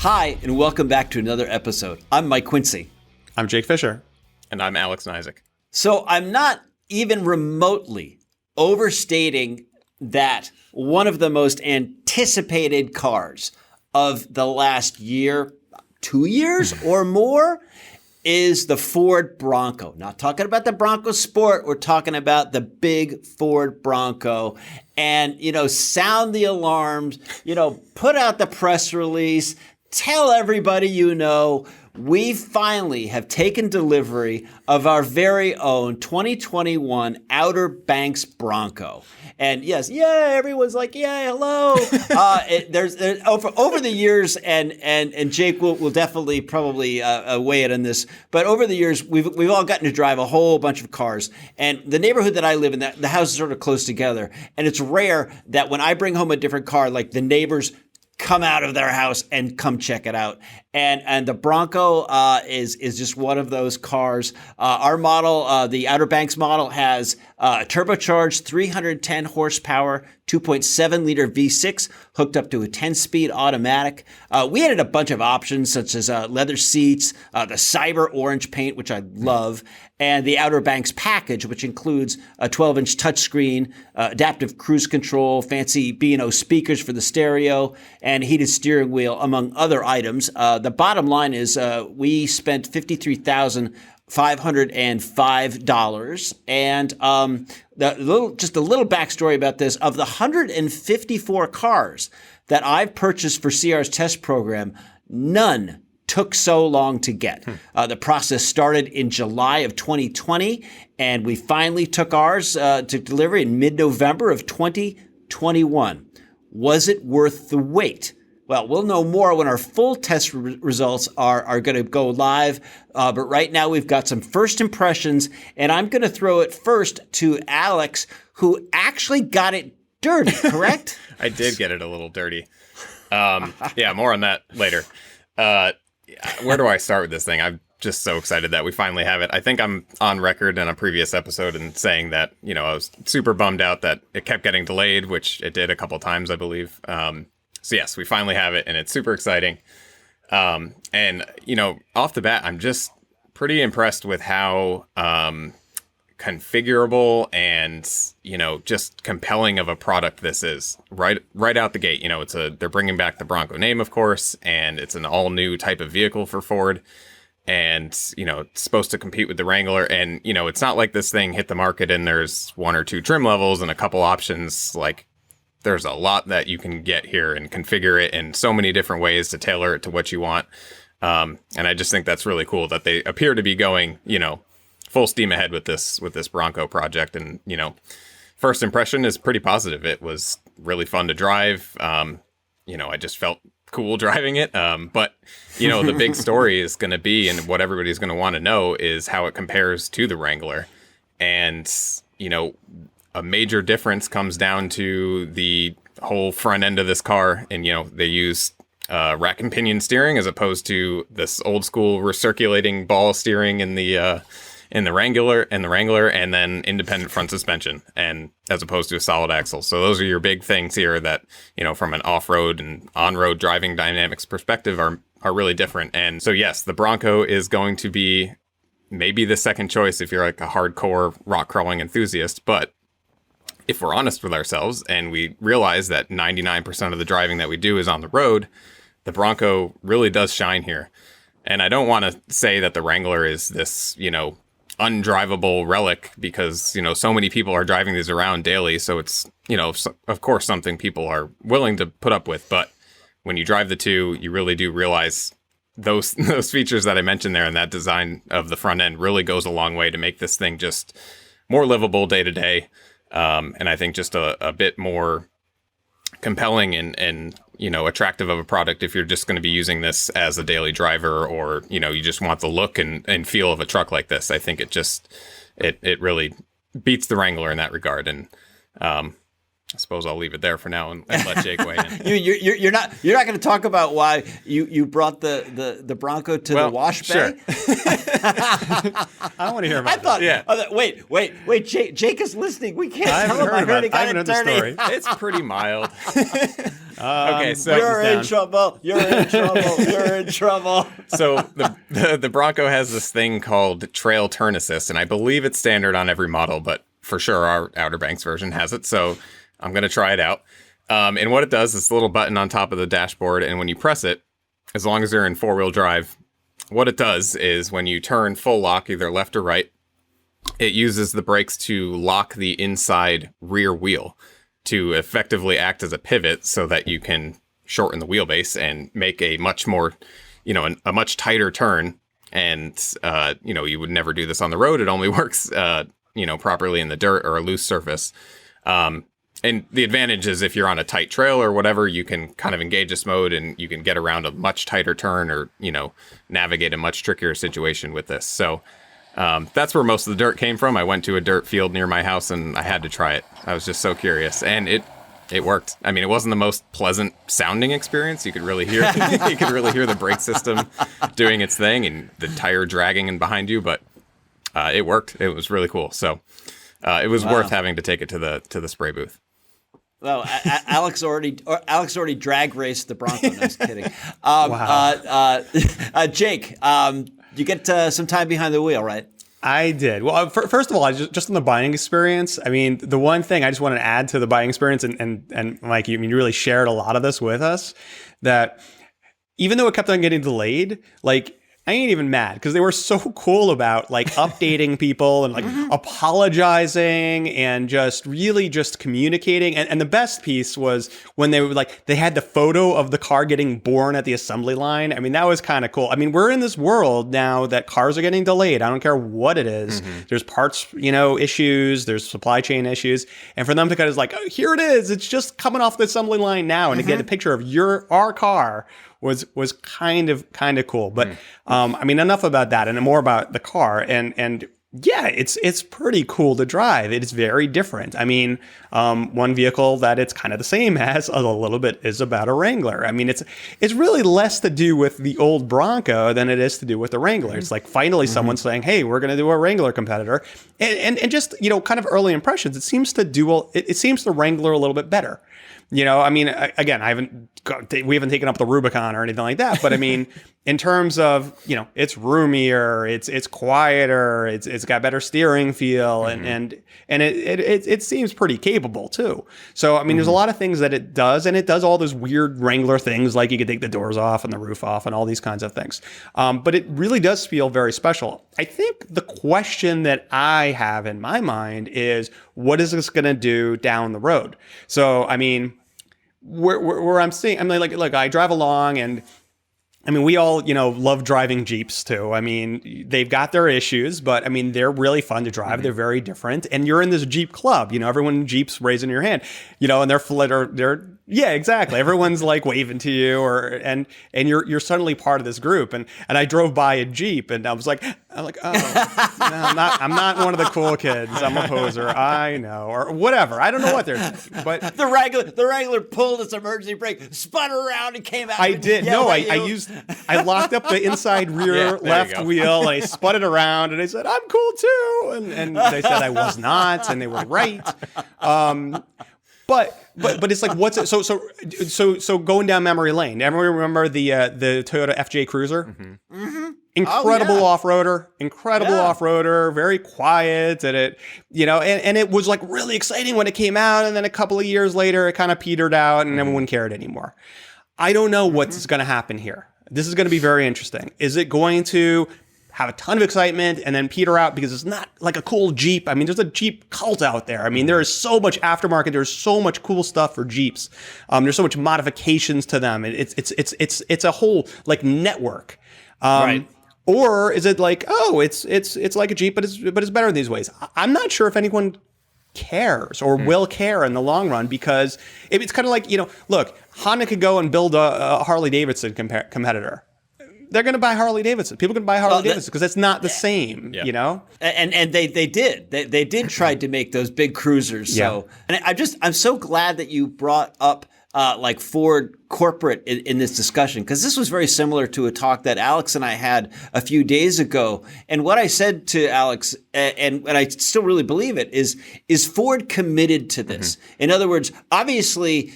Hi, and welcome back to another episode. I'm Mike Quincy. I'm Jake Fisher. And I'm Alex and Isaac. So I'm not even remotely overstating that one of the most anticipated cars of the last year, 2 years or more, is the Ford Bronco. Not talking about the Bronco Sport, we're talking about the big Ford Bronco. And, sound the alarms, put out the press release, tell everybody we finally have taken delivery of our very own 2021 Outer Banks Bronco. And yes, everyone's like, hello. There's over the years, and Jake will definitely probably weigh in on this. But over the years, we've all gotten to drive a whole bunch of cars. And the neighborhood that I live in, the houses are sort of close together. And it's rare that when I bring home a different car, like the neighbors come out of their house and come check it out. And the Bronco is just one of those cars. Our model, the Outer Banks model, has a turbocharged 310 horsepower, 2.7 liter V6 hooked up to a 10-speed automatic. We added a bunch of options such as leather seats, the cyber orange paint, which I love, and the Outer Banks package, which includes a 12-inch touchscreen, adaptive cruise control, fancy B&O speakers for the stereo, and heated steering wheel, among other items. The bottom line is we spent $53,505, and just a little backstory about this. Of the 154 cars that I've purchased for CR's test program, none took so long to get. The process started in July of 2020, and we finally took ours to delivery in mid-November of 2021. Was it worth the wait? Well, we'll know more when our full test results are going to go live. But right now we've got some first impressions, and I'm going to throw it first to Alex, who actually got it dirty, correct? I did get it a little dirty. More on that later. Where do I start with this thing? I'm just so excited that we finally have it. I think I'm on record in a previous episode and saying that, I was super bummed out that it kept getting delayed, which it did a couple times, I believe. So yes, we finally have it, and it's super exciting. And off the bat, I'm just pretty impressed with how configurable and just compelling of a product this is right out the gate. They're bringing back the Bronco name, of course, and it's an all new type of vehicle for Ford. And, it's supposed to compete with the Wrangler. And, it's not like this thing hit the market and there's one or two trim levels and a couple options. Like, there's a lot that you can get here and configure it in so many different ways to tailor it to what you want. And I just think that's really cool that they appear to be going, full steam ahead with this Bronco project. And, first impression is pretty positive. It was really fun to drive. I just felt cool driving it. But, the big story is going to be, and what everybody's going to want to know, is how it compares to the Wrangler. And, a major difference comes down to the whole front end of this car. And, they use rack and pinion steering as opposed to this old school recirculating ball steering in the Wrangler, and then independent front suspension, and as opposed to a solid axle. So those are your big things here that, from an off-road and on-road driving dynamics perspective are really different. And so, yes, the Bronco is going to be maybe the second choice if you're like a hardcore rock crawling enthusiast. But if we're honest with ourselves and we realize that 99% of the driving that we do is on the road, the Bronco really does shine here. And I don't want to say that the Wrangler is this, undrivable relic, because, so many people are driving these around daily. So it's, of course, something people are willing to put up with. But when you drive the two, you really do realize those features that I mentioned there, and that design of the front end really goes a long way to make this thing just more livable day to day. And I think just a bit more compelling and attractive of a product if you're just going to be using this as a daily driver, or, you just want the look and feel of a truck like this. I think it really beats the Wrangler in that regard. And I suppose I'll leave it there for now and let Jake weigh in. You're not going to talk about why you brought the Bronco to the wash bay? Sure. I want to hear about Wait, Jake is listening. We can't I tell haven't him. I heard he got it dirty. story. It's pretty mild. Okay, so You're in trouble. You're in trouble. You're in trouble. So the Bronco has this thing called Trail Turn Assist, and I believe it's standard on every model, but for sure our Outer Banks version has it. So I'm going to try it out. And what it does is a little button on top of the dashboard, and when you press it, as long as you're in four-wheel drive, what it does is when you turn full lock, either left or right, it uses the brakes to lock the inside rear wheel to effectively act as a pivot so that you can shorten the wheelbase and make a much more, a much tighter turn. And, you would never do this on the road. It only works, properly in the dirt or a loose surface. And the advantage is if you're on a tight trail or whatever, you can kind of engage this mode and you can get around a much tighter turn or, navigate a much trickier situation with this. So that's where most of the dirt came from. I went to a dirt field near my house and I had to try it. I was just so curious. And it worked. I mean, it wasn't the most pleasant sounding experience. You could really hear the brake system doing its thing and the tire dragging in behind you, but it worked. It was really cool. So it was worth having to take it to the spray booth. Well, Alex already drag raced the Bronco. No, I was kidding. Jake, you get some time behind the wheel, right? I did. Well, first of all, just on the buying experience, I mean, the one thing I just want to add to the buying experience, and Mike, you really shared a lot of this with us, that even though it kept on getting delayed, like, I ain't even mad because they were so cool about like updating people and like apologizing and just really just communicating. And the best piece was when they had the photo of the car getting born at the assembly line. I mean, that was kind of cool. I mean, we're in this world now that cars are getting delayed. I don't care what it is. There's parts, issues, there's supply chain issues. And for them to kind of like, oh, here it is. It's just coming off the assembly line now. And to get a picture of our car was kind of cool. But I mean, enough about that and more about the car. And yeah, it's pretty cool to drive. It's very different. I mean, one vehicle that it's kind of the same as a little bit is about a Wrangler. I mean, it's really less to do with the old Bronco than it is to do with the Wrangler. It's like finally someone saying, hey, we're going to do a Wrangler competitor. And just, kind of early impressions, it seems the Wrangler a little bit better. I mean, again, we haven't taken up the Rubicon or anything like that, but I mean, in terms of, it's roomier, it's quieter, it's got better steering feel, and it seems pretty capable too. So, I mean, there's a lot of things that it does, and it does all those weird Wrangler things, like you could take the doors off and the roof off and all these kinds of things. But it really does feel very special. I think the question that I have in my mind is, what is this going to do down the road? So, I mean, where I'm seeing, I mean, like I drive along, and I mean, we all, love driving Jeeps too. I mean, they've got their issues, but I mean, they're really fun to drive. They're very different. And you're in this Jeep club, everyone in Jeeps raising your hand, and they're yeah, exactly. Everyone's like waving to you, and you're suddenly part of this group. And I drove by a Jeep, and I'm like, oh, no, I'm not one of the cool kids. I'm a poser. I know, or whatever. I don't know what they're doing, but the Wrangler pulled its emergency brake, spun around, and came out. I did. No, I locked up the inside rear left wheel, and I spun it around, and I said, I'm cool too. And they said I was not, and they were right. But it's like, what's it? So going down memory lane. Everyone remember the Toyota FJ Cruiser? Incredible off-roader, very quiet, and it, and it was like really exciting when it came out, and then a couple of years later, it kind of petered out, and everyone cared anymore. I don't know what's going to happen here. This is going to be very interesting. Is it going to have a ton of excitement and then peter out because it's not like a cool Jeep? I mean, there's a Jeep cult out there. I mean, there is so much aftermarket. There's so much cool stuff for Jeeps. There's so much modifications to them. It's a whole like network. Right. Or is it like, oh, it's like a Jeep, but it's better in these ways? I'm not sure if anyone cares or will care in the long run, because it's kind of like, look, Honda could go and build a Harley Davidson competitor. they're going to buy Harley Davidson. People can buy Harley Davidson because it's not the same, Yeah. you know? And they did. They did try to make those big cruisers. So, and I'm so glad that you brought up like Ford corporate in this discussion, because this was very similar to a talk that Alex and I had a few days ago. And what I said to Alex, and I still really believe it, is Ford committed to this? In other words, obviously,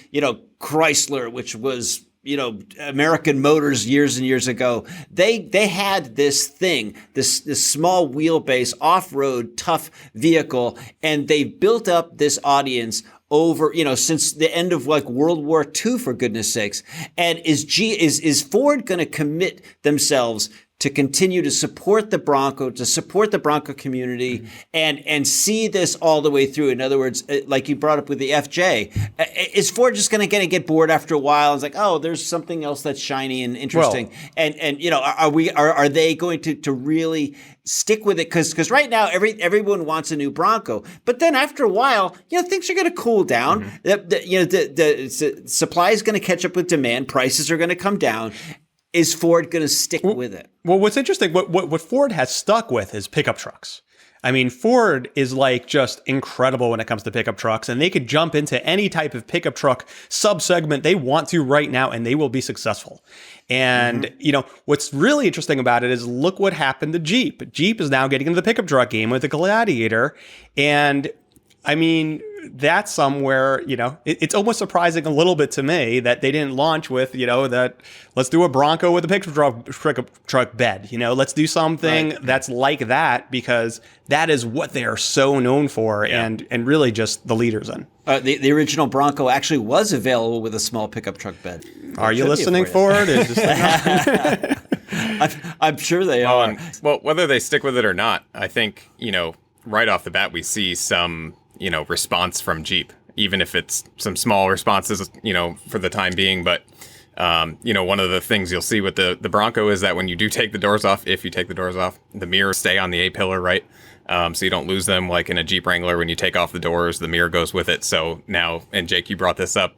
Chrysler, which was American Motors years and years ago, they had this thing, this small wheelbase off-road tough vehicle, and they built up this audience over, since the end of like World War II, for goodness sakes. And is Ford going to commit themselves to continue to support the Bronco, to support the Bronco community, and see this all the way through? In other words, like you brought up with the FJ, is Ford just going to get bored after a while? It's like, oh, there's something else that's shiny and interesting. Well, and are they going to really stick with it? Because right now everyone wants a new Bronco, but then after a while, things are going to cool down. The supply is going to catch up with demand. Prices are going to come down. Is Ford going to stick with it? Well, what's interesting, what Ford has stuck with is pickup trucks. I mean, Ford is like just incredible when it comes to pickup trucks, and they could jump into any type of pickup truck subsegment they want to right now, and they will be successful. And, what's really interesting about it is look what happened to Jeep. Jeep is now getting into the pickup truck game with the Gladiator. And I mean, that's somewhere, it's almost surprising a little bit to me that they didn't launch with, that let's do a Bronco with a pickup truck bed. Let's do something that's like that, because that is what they are so known for, and really just the leaders in. The original Bronco actually was available with a small pickup truck bed. Are you listening, Ford? Is this I'm sure they are. Well, whether they stick with it or not, I think, right off the bat, we see some response from Jeep, even if it's some small responses, for the time being. But, one of the things you'll see with the Bronco is that when you do take the doors off, if you take the doors off, the mirrors stay on the A-pillar, right? So you don't lose them like in a Jeep Wrangler. When you take off the doors, the mirror goes with it. So now, and Jake, you brought this up,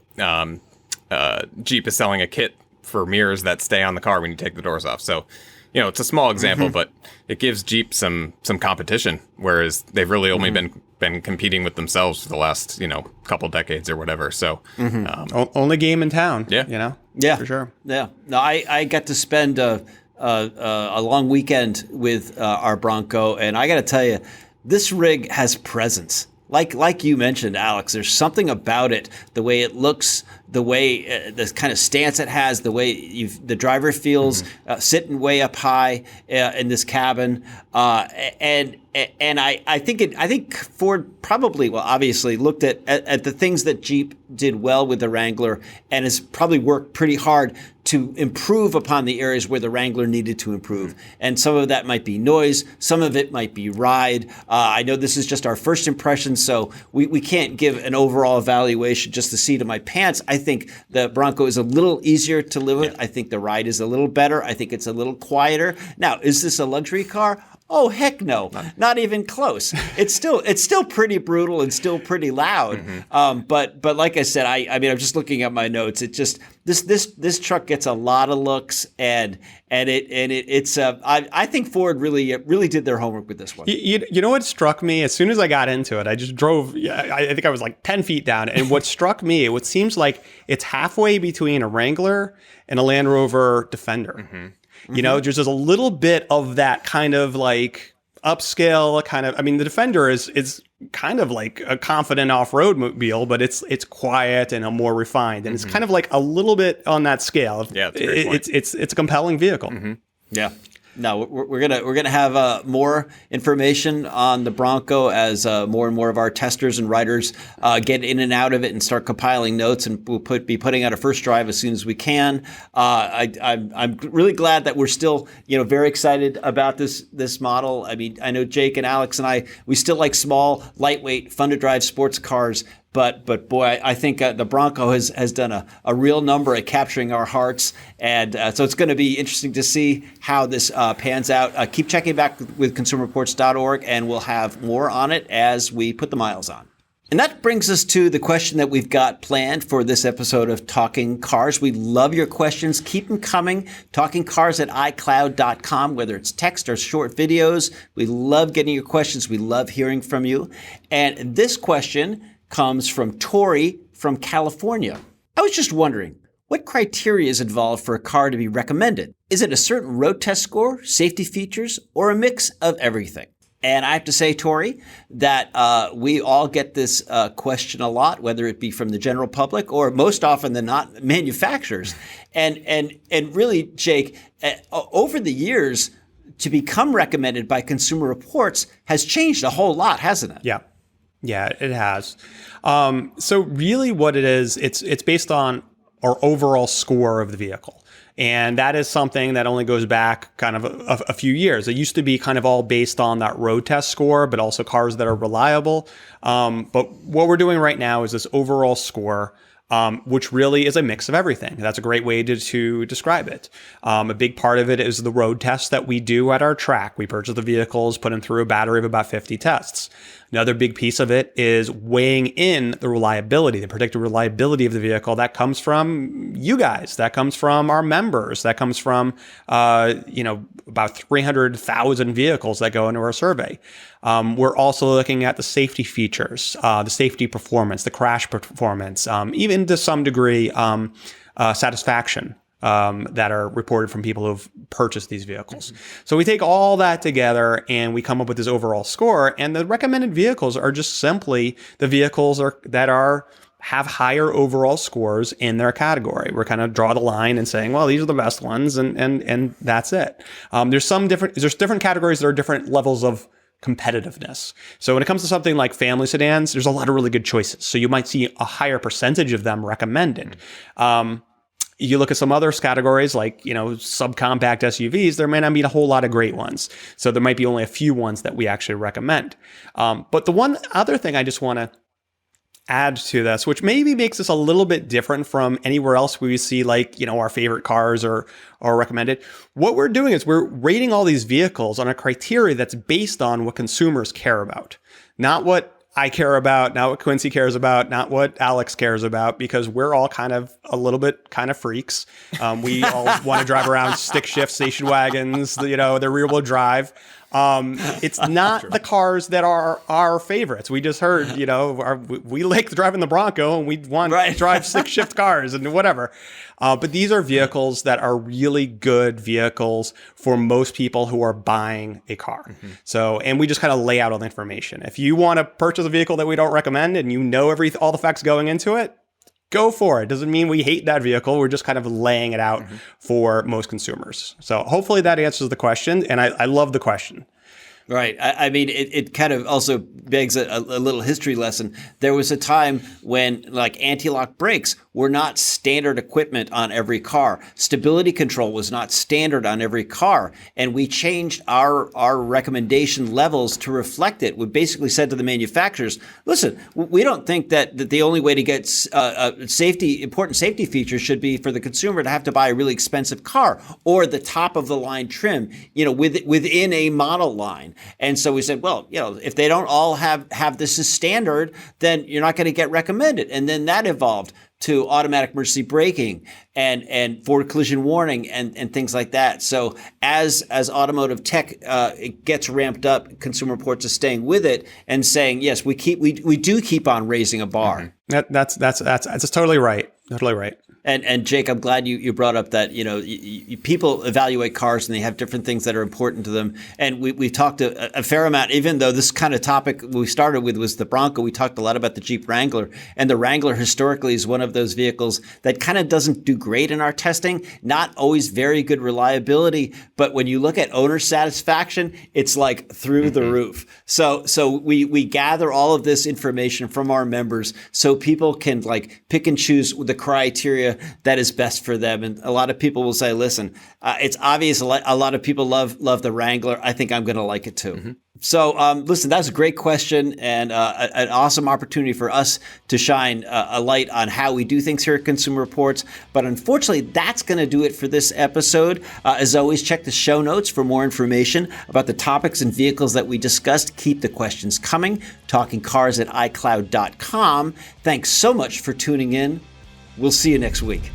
Jeep is selling a kit for mirrors that stay on the car when you take the doors off. So, it's a small example, but it gives Jeep some competition, whereas they've really only been competing with themselves for the last, couple decades or whatever. So only game in town. Yeah. Yeah, for sure. Yeah. No, I got to spend a long weekend with our Bronco, and I got to tell you, this rig has presence. Like you mentioned, Alex, there's something about it, the way it looks, the way the kind of stance it has, the way the driver feels sitting way up high in this cabin, and I think Ford probably, well, obviously looked at the things that Jeep did well with the Wrangler, and has probably worked pretty hard to improve upon the areas where the Wrangler needed to improve. And some of that might be noise, some of it might be ride. I know this is just our first impression, so we can't give an overall evaluation just the seat of my pants. I think the Bronco is a little easier to live with. I think the ride is a little better. I think it's a little quieter. Now, is this a luxury car? Oh, heck no, not even close. It's still pretty brutal and still pretty loud. But like I said, I mean, I'm just looking at my notes. It just, this truck gets a lot of looks, and it's I think Ford really did their homework with this one. You know what struck me as soon as I got into it? I just drove. I think I was like 10 feet down, and what struck me, it seems like it's halfway between a Wrangler and a Land Rover Defender. There's just a little bit of that kind of like upscale kind of. I mean, the Defender is kind of like a confident off-road mobile, but it's quiet and more refined, and it's kind of like a little bit on that scale. Yeah, that's a great point. It's a compelling vehicle. Yeah. No, we're gonna have more information on the Bronco as more and more of our testers and riders get in and out of it and start compiling notes, and we'll be putting out a first drive as soon as we can. I'm really glad that we're still very excited about this model. I mean, I know Jake and Alex and I, we still like small, lightweight, fun to drive sports cars. But boy, I think the Bronco has done a real number at capturing our hearts, and so it's going to be interesting to see how this pans out. Keep checking back with consumerreports.org, and we'll have more on it as we put the miles on. And that brings us to the question that we've got planned for this episode of Talking Cars. We love your questions. Keep them coming. TalkingCars@iCloud.com, whether it's text or short videos. We love getting your questions. We love hearing from you. And this question comes from Tori from California. I was just wondering, what criteria is involved for a car to be recommended? Is it a certain road test score, safety features, or a mix of everything? And I have to say, Tori, that we all get this question a lot, whether it be from the general public or most often than not, manufacturers. And really, Jake, over the years, to become recommended by Consumer Reports has changed a whole lot, hasn't it? Yeah, it has. So really what it is, it's based on our overall score of the vehicle. And that is something that only goes back kind of a few years. It used to be kind of all based on that road test score, but also cars that are reliable. But what we're doing right now is this overall score, which really is a mix of everything. That's a great way to describe it. A big part of it is the road tests that we do at our track. We purchase the vehicles, put them through a battery of about 50 tests. Another big piece of it is weighing in the reliability, the predicted reliability of the vehicle. That comes from you guys. That comes from our members. That comes from, about 300,000 vehicles that go into our survey. We're also looking at the safety features, the safety performance, the crash performance, even to some degree, satisfaction. That are reported from people who've purchased these vehicles. So we take all that together and we come up with this overall score. And the recommended vehicles are just simply the vehicles that have higher overall scores in their category. We're kind of draw the line and saying, well, these are the best ones, and that's it. There's different categories that are different levels of competitiveness. So when it comes to something like family sedans, there's a lot of really good choices. So you might see a higher percentage of them recommended. You look at some other categories like, subcompact SUVs, there may not be a whole lot of great ones. So there might be only a few ones that we actually recommend. But the one other thing I just want to add to this, which maybe makes this a little bit different from anywhere else we see our favorite cars or recommended. What we're doing is we're rating all these vehicles on a criteria that's based on what consumers care about, not what I care about, not what Quincy cares about, not what Alex cares about, because we're all a little bit freaks. We all want to drive around stick shift station wagons, the rear wheel drive. It's not the cars that are our favorites. We just heard, we like driving the Bronco and we want to drive stick shift cars and whatever. But these are vehicles that are really good vehicles for most people who are buying a car. Mm-hmm. So, and we just kind of lay out all the information. If you want to purchase a vehicle that we don't recommend and all the facts going into it, go for it. Doesn't mean we hate that vehicle. We're just kind of laying it out for most consumers. So hopefully that answers the question. And I love the question. Right. I mean, it kind of also begs a little history lesson. There was a time when anti-lock brakes were not standard equipment on every car. Stability control was not standard on every car. And we changed our recommendation levels to reflect it. We basically said to the manufacturers, listen, we don't think that the only way to get important safety features should be for the consumer to have to buy a really expensive car or the top of the line trim, within a model line. And so we said, well, if they don't all have this as standard, then you're not going to get recommended. And then that evolved to automatic emergency braking and forward collision warning and things like that. So as automotive tech it gets ramped up, Consumer Reports is staying with it and saying, yes, we do keep on raising a bar. Mm-hmm. That's totally right. Totally right. And Jake, I'm glad you brought up that, people evaluate cars and they have different things that are important to them. And we talked a fair amount, even though this kind of topic we started with was the Bronco, we talked a lot about the Jeep Wrangler. And the Wrangler historically is one of those vehicles that kind of doesn't do great in our testing, not always very good reliability. But when you look at owner satisfaction, it's through the roof. So we gather all of this information from our members so people can pick and choose the criteria that is best for them. And a lot of people will say, listen, it's obvious a lot of people love the Wrangler. I think I'm going to like it too. Mm-hmm. So, listen, that's a great question and an awesome opportunity for us to shine a light on how we do things here at Consumer Reports. But unfortunately, that's going to do it for this episode. As always, check the show notes for more information about the topics and vehicles that we discussed. Keep the questions coming. TalkingCars@iCloud.com. Thanks so much for tuning in. We'll see you next week.